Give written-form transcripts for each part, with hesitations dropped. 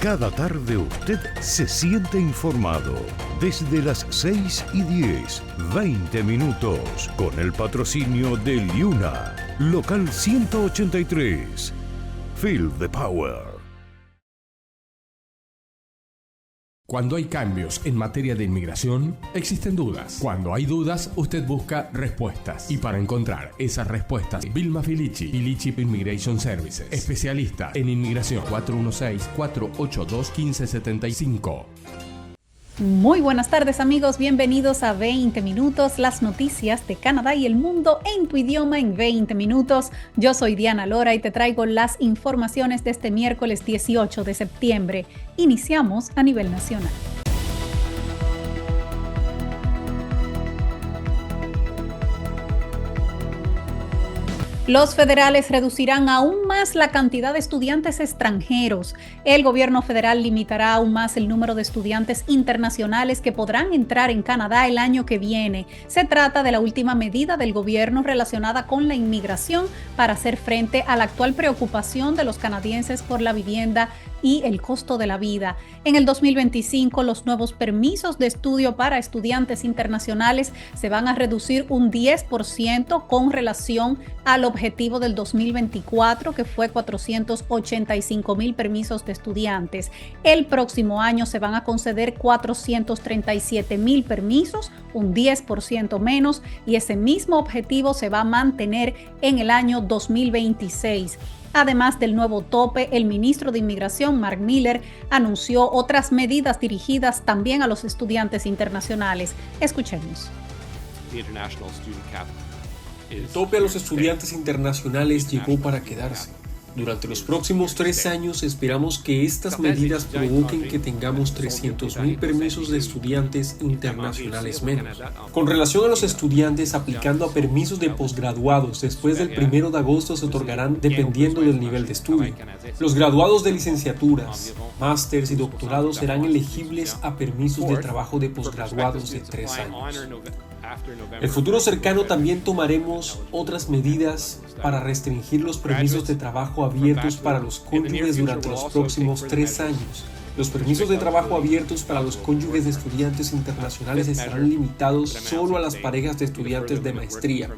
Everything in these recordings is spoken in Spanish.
Cada tarde usted se siente informado. Desde las 6:10, 20 minutos, con el patrocinio de Liuna, local 183. Feel the power. Cuando hay cambios en materia de inmigración, existen dudas. Cuando hay dudas, usted busca respuestas. Y para encontrar esas respuestas, Vilma Filici, Filici Immigration Services, especialista en inmigración, 416-482-1575. Muy buenas tardes, amigos, bienvenidos a 20 minutos, las noticias de Canadá y el mundo en tu idioma en 20 minutos. Yo soy Diana Lora y te traigo las informaciones de este miércoles 18 de septiembre. Iniciamos a nivel nacional. Los federales reducirán aún más la cantidad de estudiantes extranjeros. El gobierno federal limitará aún más el número de estudiantes internacionales que podrán entrar en Canadá el año que viene. Se trata de la última medida del gobierno relacionada con la inmigración para hacer frente a la actual preocupación de los canadienses por la vivienda y el costo de la vida. En el 2025, los nuevos permisos de estudio para estudiantes internacionales se van a reducir un 10% con relación al objetivo del 2024, que fue 485,000 permisos de estudiantes. El próximo año se van a conceder 437,000 permisos, un 10% menos, y ese mismo objetivo se va a mantener en el año 2026. Además del nuevo tope, el ministro de Inmigración, Mark Miller, anunció otras medidas dirigidas también a los estudiantes internacionales. Escuchemos. El tope a los estudiantes internacionales llegó para quedarse. Durante los próximos 3 años esperamos que estas medidas provoquen que tengamos 300,000 permisos de estudiantes internacionales menos. Con relación a los estudiantes aplicando a permisos de posgraduados, después del 1 de agosto se otorgarán dependiendo del nivel de estudio. Los graduados de licenciaturas, másters y doctorados serán elegibles a permisos de trabajo de posgraduados de 3 años. En el futuro cercano también tomaremos otras medidas para restringir los permisos de trabajo abiertos para los cónyuges durante los próximos 3 años. Los permisos de trabajo abiertos para los cónyuges de estudiantes internacionales estarán limitados solo a las parejas de estudiantes de maestría,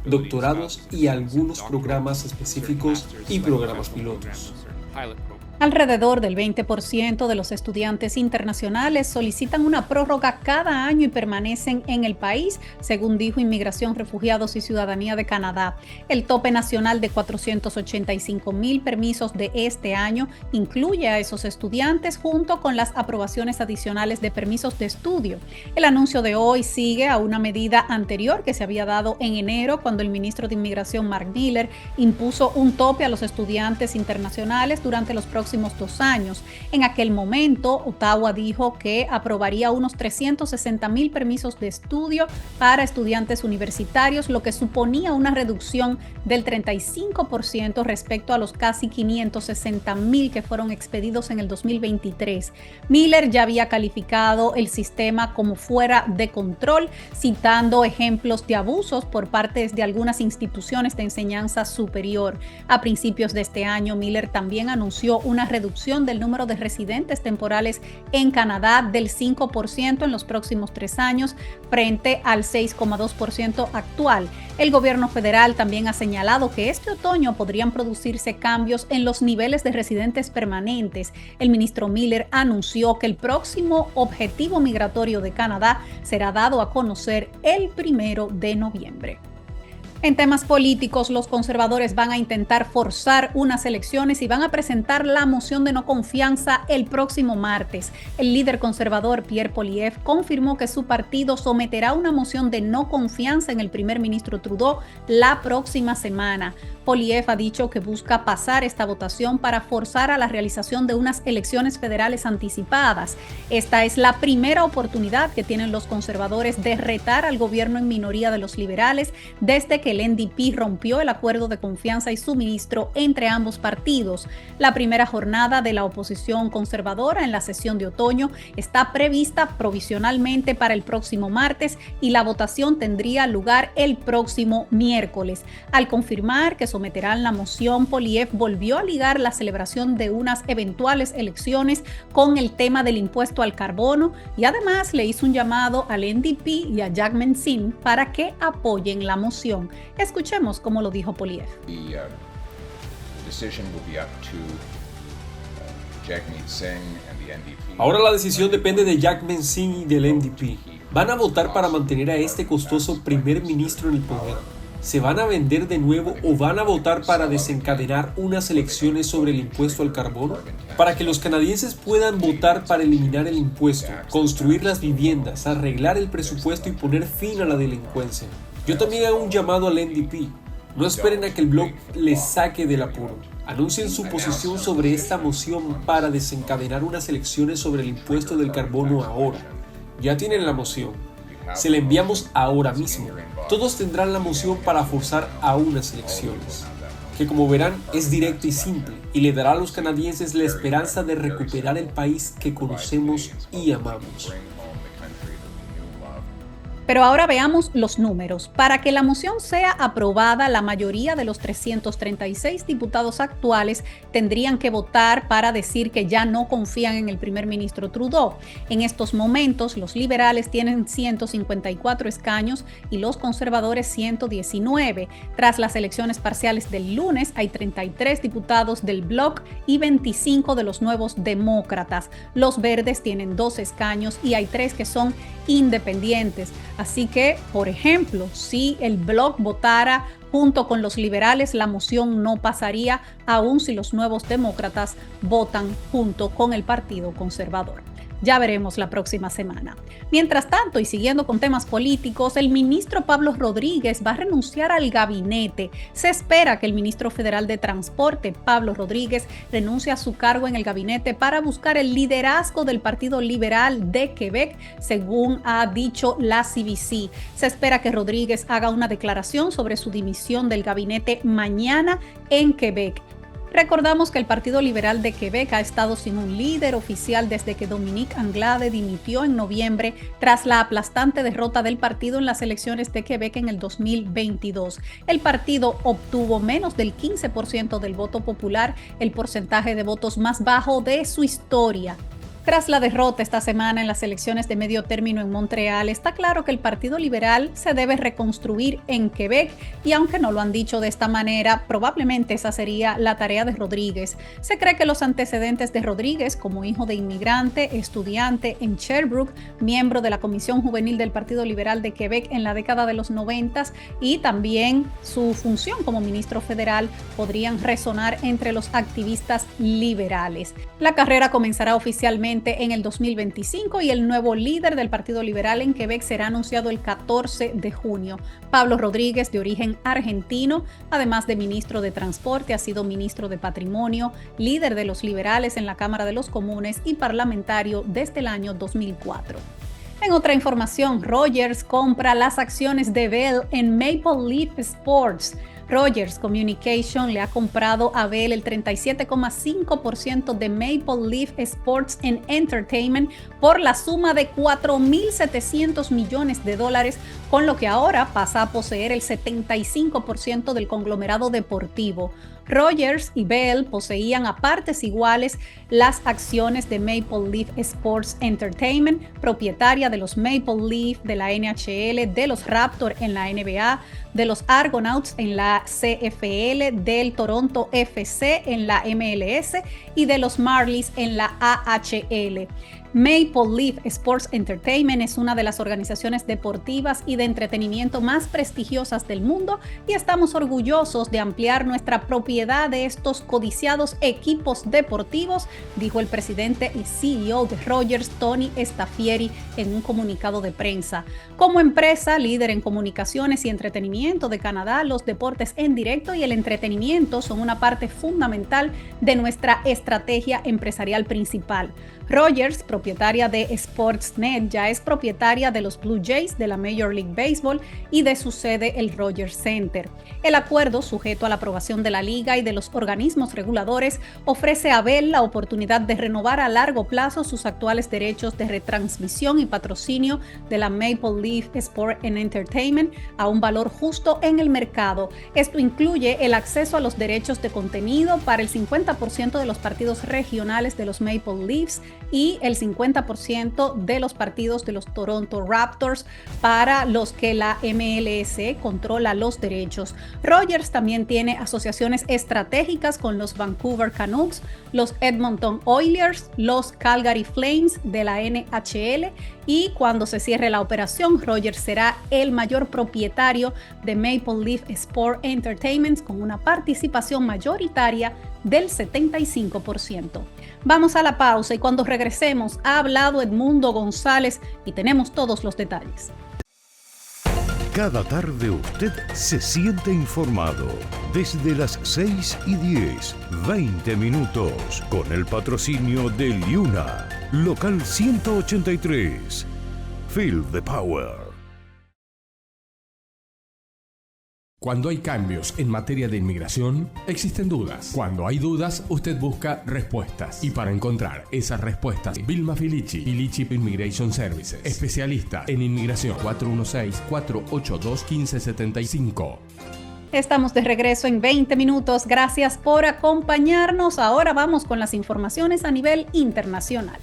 doctorados y algunos programas específicos y programas pilotos. Alrededor del 20% de los estudiantes internacionales solicitan una prórroga cada año y permanecen en el país, según dijo Inmigración, Refugiados y Ciudadanía de Canadá. El tope nacional de 485,000 permisos de este año incluye a esos estudiantes junto con las aprobaciones adicionales de permisos de estudio. El anuncio de hoy sigue a una medida anterior que se había dado en enero, cuando el ministro de Inmigración, Mark Miller, impuso un tope a los estudiantes internacionales durante los próximos 2 años. En aquel momento, Ottawa dijo que aprobaría unos 360,000 permisos de estudio para estudiantes universitarios, lo que suponía una reducción del 35% respecto a los casi 560,000 que fueron expedidos en el 2023. Miller ya había calificado el sistema como fuera de control, citando ejemplos de abusos por parte de algunas instituciones de enseñanza superior. A principios de este año, Miller también anunció una reducción del número de residentes temporales en Canadá del 5% en los próximos 3 años frente al 6,2% actual. El gobierno federal también ha señalado que este otoño podrían producirse cambios en los niveles de residentes permanentes. El ministro Miller anunció que el próximo objetivo migratorio de Canadá será dado a conocer el 1 de noviembre. En temas políticos, los conservadores van a intentar forzar unas elecciones y van a presentar la moción de no confianza el próximo martes. El líder conservador Pierre Poilievre confirmó que su partido someterá una moción de no confianza en el primer ministro Trudeau la próxima semana. Poilievre ha dicho que busca pasar esta votación para forzar a la realización de unas elecciones federales anticipadas. Esta es la primera oportunidad que tienen los conservadores de retar al gobierno en minoría de los liberales desde que que el NDP rompió el acuerdo de confianza y suministro entre ambos partidos. La primera jornada de la oposición conservadora en la sesión de otoño está prevista provisionalmente para el próximo martes y la votación tendría lugar el próximo miércoles. Al confirmar que someterán la moción, Poilievre volvió a ligar la celebración de unas eventuales elecciones con el tema del impuesto al carbono y además le hizo un llamado al NDP y a Jagmeet Singh para que apoyen la moción. Escuchemos cómo lo dijo Poilievre. Ahora la decisión depende de Jagmeet Singh y del NDP. Van a votar para mantener a este costoso primer ministro en el poder. ¿Se van a vender de nuevo o van a votar para desencadenar unas elecciones sobre el impuesto al carbono? Para que los canadienses puedan votar para eliminar el impuesto, construir las viviendas, arreglar el presupuesto y poner fin a la delincuencia. Yo también hago un llamado al NDP. No esperen a que el Bloc les saque del apuro. Anuncien su posición sobre esta moción para desencadenar unas elecciones sobre el impuesto del carbono ahora. Ya tienen la moción. Se la enviamos ahora mismo. Todos tendrán la moción para forzar a unas elecciones, que como verán es directa y simple y le dará a los canadienses la esperanza de recuperar el país que conocemos y amamos. Pero ahora veamos los números. Para que la moción sea aprobada, la mayoría de los 336 diputados actuales tendrían que votar para decir que ya no confían en el primer ministro Trudeau. En estos momentos, los liberales tienen 154 escaños y los conservadores 119. Tras las elecciones parciales del lunes, hay 33 diputados del Bloc y 25 de los nuevos demócratas. Los verdes tienen 2 escaños y hay 3 que son independientes. Así que, por ejemplo, si el Bloc votara junto con los liberales, la moción no pasaría, aun si los nuevos demócratas votan junto con el Partido Conservador. Ya veremos la próxima semana. Mientras tanto, y siguiendo con temas políticos, el ministro Pablo Rodríguez va a renunciar al gabinete. Se espera que el ministro federal de Transporte, Pablo Rodríguez, renuncie a su cargo en el gabinete para buscar el liderazgo del Partido Liberal de Quebec, según ha dicho la CBC. Se espera que Rodríguez haga una declaración sobre su dimisión del gabinete mañana en Quebec. Recordamos que el Partido Liberal de Quebec ha estado sin un líder oficial desde que Dominique Anglade dimitió en noviembre tras la aplastante derrota del partido en las elecciones de Quebec en el 2022. El partido obtuvo menos del 15% del voto popular, el porcentaje de votos más bajo de su historia. Tras la derrota esta semana en las elecciones de medio término en Montreal, está claro que el Partido Liberal se debe reconstruir en Quebec y aunque no lo han dicho de esta manera, probablemente esa sería la tarea de Rodríguez. Se cree que los antecedentes de Rodríguez como hijo de inmigrante, estudiante en Sherbrooke, miembro de la Comisión Juvenil del Partido Liberal de Quebec en la década de los 90 y también su función como ministro federal podrían resonar entre los activistas liberales. La carrera comenzará oficialmente en el 2025 y el nuevo líder del Partido Liberal en Quebec será anunciado el 14 de junio. Pablo Rodríguez, de origen argentino, además de ministro de Transporte, ha sido ministro de Patrimonio, líder de los liberales en la Cámara de los Comunes y parlamentario desde el año 2004. En otra información, Rogers compra las acciones de Bell en Maple Leaf Sports. Rogers Communication le ha comprado a Bell el 37,5% de Maple Leaf Sports and Entertainment por la suma de $4.700 millones, con lo que ahora pasa a poseer el 75% del conglomerado deportivo. Rogers y Bell poseían a partes iguales las acciones de Maple Leaf Sports Entertainment, propietaria de los Maple Leaf de la NHL, de los Raptors en la NBA, de los Argonauts en la CFL, del Toronto FC en la MLS y de los Marlies en la AHL. Maple Leaf Sports Entertainment es una de las organizaciones deportivas y de entretenimiento más prestigiosas del mundo y estamos orgullosos de ampliar nuestra propiedad de estos codiciados equipos deportivos, dijo el presidente y CEO de Rogers, Tony Staffieri, en un comunicado de prensa. Como empresa líder en comunicaciones y entretenimiento de Canadá, los deportes en directo y el entretenimiento son una parte fundamental de nuestra estrategia empresarial principal. Rogers, propietaria de Sportsnet, ya es propietaria de los Blue Jays de la Major League Baseball y de su sede, el Rogers Center. El acuerdo, sujeto a la aprobación de la liga y de los organismos reguladores, ofrece a Bell la oportunidad de renovar a largo plazo sus actuales derechos de retransmisión y patrocinio de la Maple Leaf Sport and Entertainment a un valor justo en el mercado. Esto incluye el acceso a los derechos de contenido para el 50% de los partidos regionales de los Maple Leafs y el 50% de los partidos de los Toronto Raptors, para los que la MLS controla los derechos. Rogers también tiene asociaciones estratégicas con los Vancouver Canucks, los Edmonton Oilers, los Calgary Flames de la NHL, y cuando se cierre la operación, Rogers será el mayor propietario de Maple Leaf Sport Entertainment con una participación mayoritaria del 75%. Vamos a la pausa y cuando regresemos ha hablado Edmundo González y tenemos todos los detalles. Cada tarde usted se siente informado. Desde las 6:10, 20 minutos, con el patrocinio de Liuna, local 183. Feel the power. Cuando hay cambios en materia de inmigración, existen dudas. Cuando hay dudas, usted busca respuestas. Y para encontrar esas respuestas, Vilma Filici, Filici Immigration Services, especialista en inmigración, 416-482-1575. Estamos de regreso en 20 minutos. Gracias por acompañarnos. Ahora vamos con las informaciones a nivel internacional.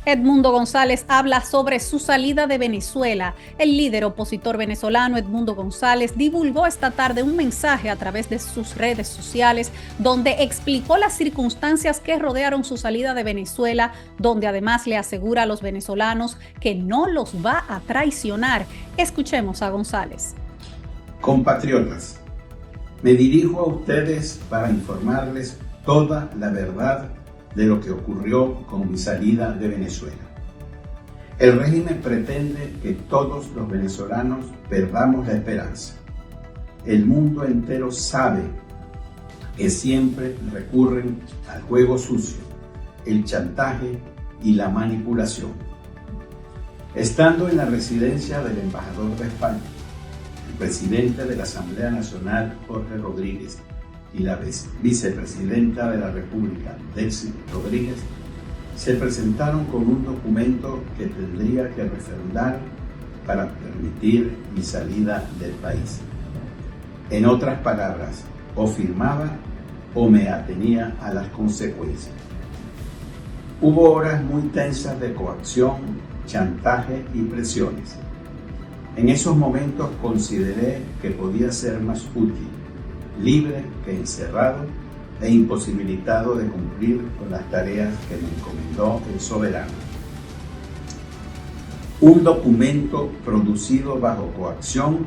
Edmundo González habla sobre su salida de Venezuela. El líder opositor venezolano Edmundo González divulgó esta tarde un mensaje a través de sus redes sociales donde explicó las circunstancias que rodearon su salida de Venezuela, donde además le asegura a los venezolanos que no los va a traicionar. Escuchemos a González. Compatriotas, me dirijo a ustedes para informarles toda la verdad de lo que ocurrió con mi salida de Venezuela. El régimen pretende que todos los venezolanos perdamos la esperanza. El mundo entero sabe que siempre recurren al juego sucio, el chantaje y la manipulación. Estando en la residencia del embajador de España, el presidente de la Asamblea Nacional, Jorge Rodríguez, y la vicepresidenta de la República, Delcy Rodríguez, se presentaron con un documento que tendría que refrendar para permitir mi salida del país. En otras palabras, o firmaba o me atenía a las consecuencias. Hubo horas muy tensas de coacción, chantaje y presiones. En esos momentos consideré que podía ser más útil libre que encerrado e imposibilitado de cumplir con las tareas que me encomendó el soberano. Un documento producido bajo coacción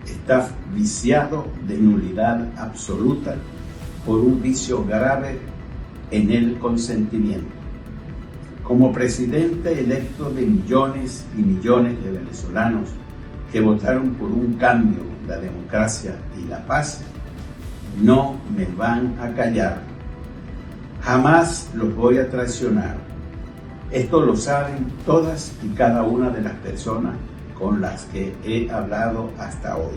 está viciado de nulidad absoluta por un vicio grave en el consentimiento. Como presidente electo de millones y millones de venezolanos que votaron por un cambio, la democracia y la paz, no me van a callar. Jamás los voy a traicionar. Esto lo saben todas y cada una de las personas con las que he hablado hasta hoy.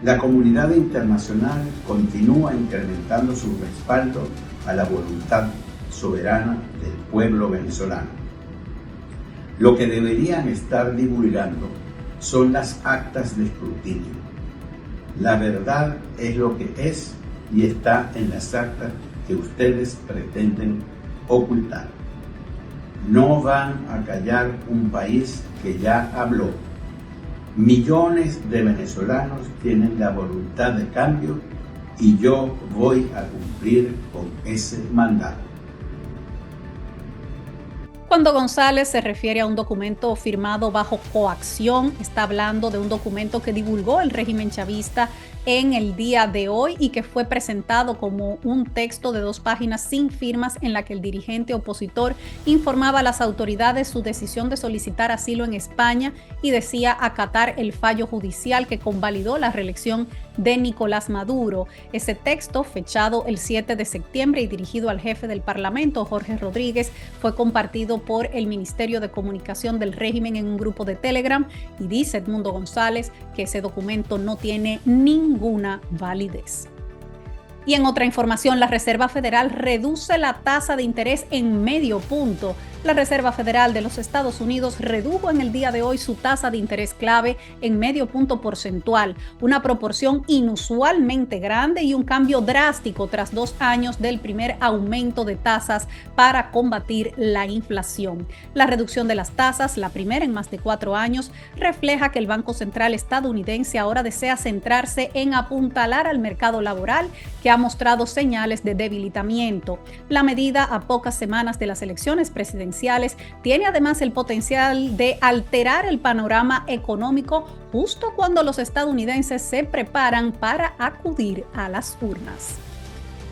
La comunidad internacional continúa incrementando su respaldo a la voluntad soberana del pueblo venezolano. Lo que deberían estar divulgando son las actas de escrutinio. La verdad es lo que es y está en las actas que ustedes pretenden ocultar. No van a callar un país que ya habló. Millones de venezolanos tienen la voluntad de cambio y yo voy a cumplir con ese mandato. Cuando González se refiere a un documento firmado bajo coacción, está hablando de un documento que divulgó el régimen chavista en el día de hoy y que fue presentado como un texto de 2 páginas sin firmas en la que el dirigente opositor informaba a las autoridades su decisión de solicitar asilo en España y decía acatar el fallo judicial que convalidó la reelección de Nicolás Maduro. Ese texto, fechado el 7 de septiembre y dirigido al jefe del Parlamento, Jorge Rodríguez, fue compartido por el Ministerio de Comunicación del régimen en un grupo de Telegram y dice Edmundo González que ese documento no tiene ninguna validez. Y en otra información, la Reserva Federal reduce la tasa de interés en medio punto. La Reserva Federal de los Estados Unidos redujo en el día de hoy su tasa de interés clave en medio punto porcentual, una proporción inusualmente grande y un cambio drástico tras 2 años del primer aumento de tasas para combatir la inflación. La reducción de las tasas, la primera en más de 4 años, refleja que el Banco Central estadounidense ahora desea centrarse en apuntalar al mercado laboral, que ha mostrado señales de debilitamiento. La medida, a pocas semanas de las elecciones presidenciales, tiene además el potencial de alterar el panorama económico justo cuando los estadounidenses se preparan para acudir a las urnas.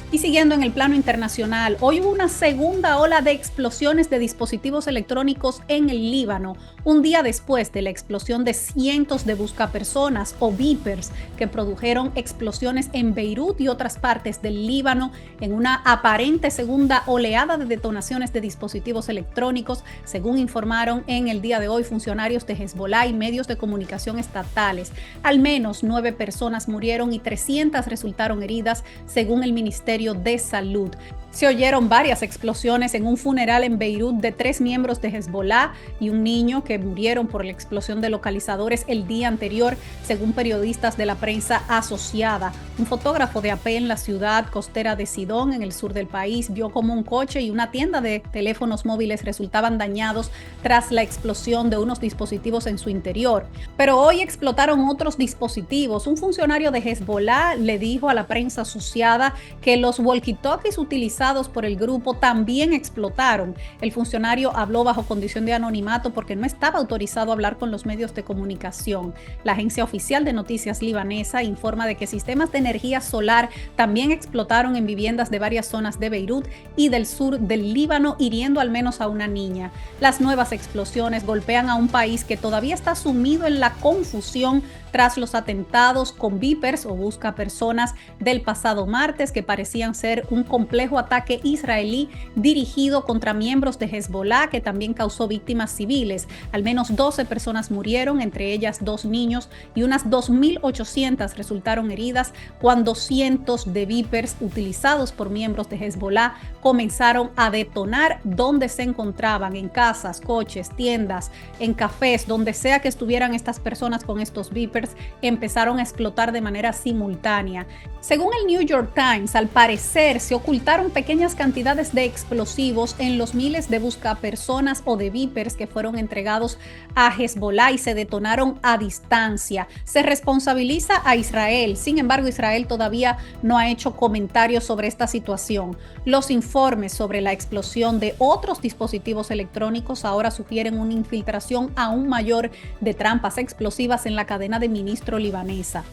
Y siguiendo en el plano internacional, hoy hubo una segunda ola de explosiones de dispositivos electrónicos en el Líbano, un día después de la explosión de cientos de buscapersonas o beepers que produjeron explosiones en Beirut y otras partes del Líbano en una aparente segunda oleada de detonaciones de dispositivos electrónicos, según informaron en el día de hoy funcionarios de Hezbollah y medios de comunicación estatales. Al menos 9 personas murieron y 300 resultaron heridas, según el Ministerio de Salud. Se oyeron varias explosiones en un funeral en Beirut de 3 miembros de Hezbollah y un niño que murieron por la explosión de localizadores el día anterior, según periodistas de la prensa asociada. Un fotógrafo de AP en la ciudad costera de Sidón, en el sur del país, vio cómo un coche y una tienda de teléfonos móviles resultaban dañados tras la explosión de unos dispositivos en su interior. Pero hoy explotaron otros dispositivos. Un funcionario de Hezbollah le dijo a la prensa asociada que los walkie-talkies utilizados por el grupo también explotaron. El funcionario habló bajo condición de anonimato porque no estaba autorizado a hablar con los medios de comunicación. La agencia oficial de noticias libanesa informa de que sistemas de energía solar también explotaron en viviendas de varias zonas de Beirut y del sur del Líbano, hiriendo al menos a una niña. Las nuevas explosiones golpean a un país que todavía está sumido en la confusión tras los atentados con beepers o buscapersonas del pasado martes, que parecían ser un complejo ataque israelí dirigido contra miembros de Hezbollah, que también causó víctimas civiles. Al menos 12 personas murieron, entre ellas 2 niños, y unas 2.800 resultaron heridas cuando cientos de beepers utilizados por miembros de Hezbollah comenzaron a detonar donde se encontraban, en casas, coches, tiendas, en cafés, donde sea que estuvieran estas personas con estos beepers, empezaron a explotar de manera simultánea. Según el New York Times, al parecer se ocultaron pequeñas cantidades de explosivos en los miles de buscapersonas o de beepers que fueron entregados a Hezbollah y se detonaron a distancia. Se responsabiliza a Israel. Sin embargo, Israel todavía no ha hecho comentarios sobre esta situación. Los informes sobre la explosión de otros dispositivos electrónicos ahora sugieren una infiltración aún mayor de trampas explosivas en la cadena de ministro libanesa.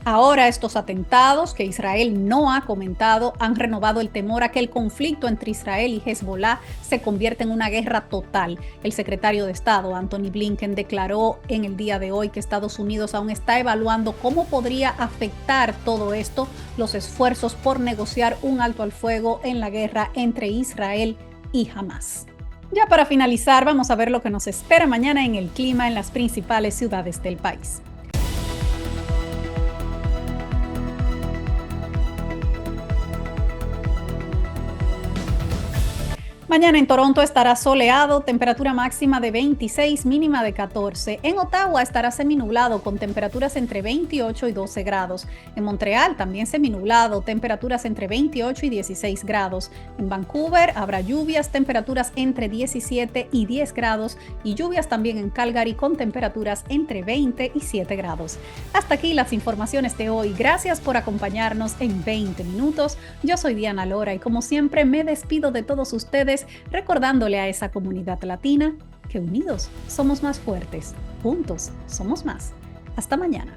Ahora estos atentados, que Israel no ha comentado, han renovado el temor a que el conflicto entre Israel y Hezbollah se convierta en una guerra total. El secretario de Estado, Antony Blinken, declaró en el día de hoy que Estados Unidos aún está evaluando cómo podría afectar todo esto los esfuerzos por negociar un alto al fuego en la guerra entre Israel y Hamas. Ya para finalizar, vamos a ver lo que nos espera mañana en el clima en las principales ciudades del país. Mañana en Toronto estará soleado, temperatura máxima de 26, mínima de 14. En Ottawa estará seminublado con temperaturas entre 28 y 12 grados. En Montreal también seminublado, temperaturas entre 28 y 16 grados. En Vancouver habrá lluvias, temperaturas entre 17 y 10 grados y lluvias también en Calgary con temperaturas entre 20 y 7 grados. Hasta aquí las informaciones de hoy. Gracias por acompañarnos en 20 minutos. Yo soy Diana Lora y como siempre me despido de todos ustedes Rodríguez, recordándole a esa comunidad latina que unidos somos más fuertes, juntos somos más. Hasta mañana.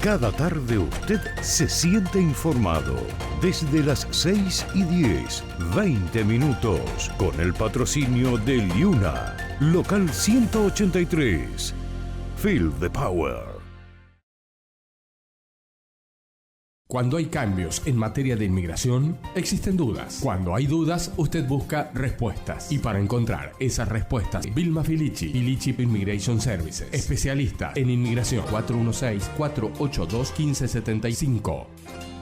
Cada tarde usted se siente informado. Desde las 6:10, 20 minutos, con el patrocinio de Liuna, local 183. Feel the power. Cuando hay cambios en materia de inmigración, existen dudas. Cuando hay dudas, usted busca respuestas. Y para encontrar esas respuestas, Vilma Filici, Filici Immigration Services, especialista en inmigración, 416-482-1575.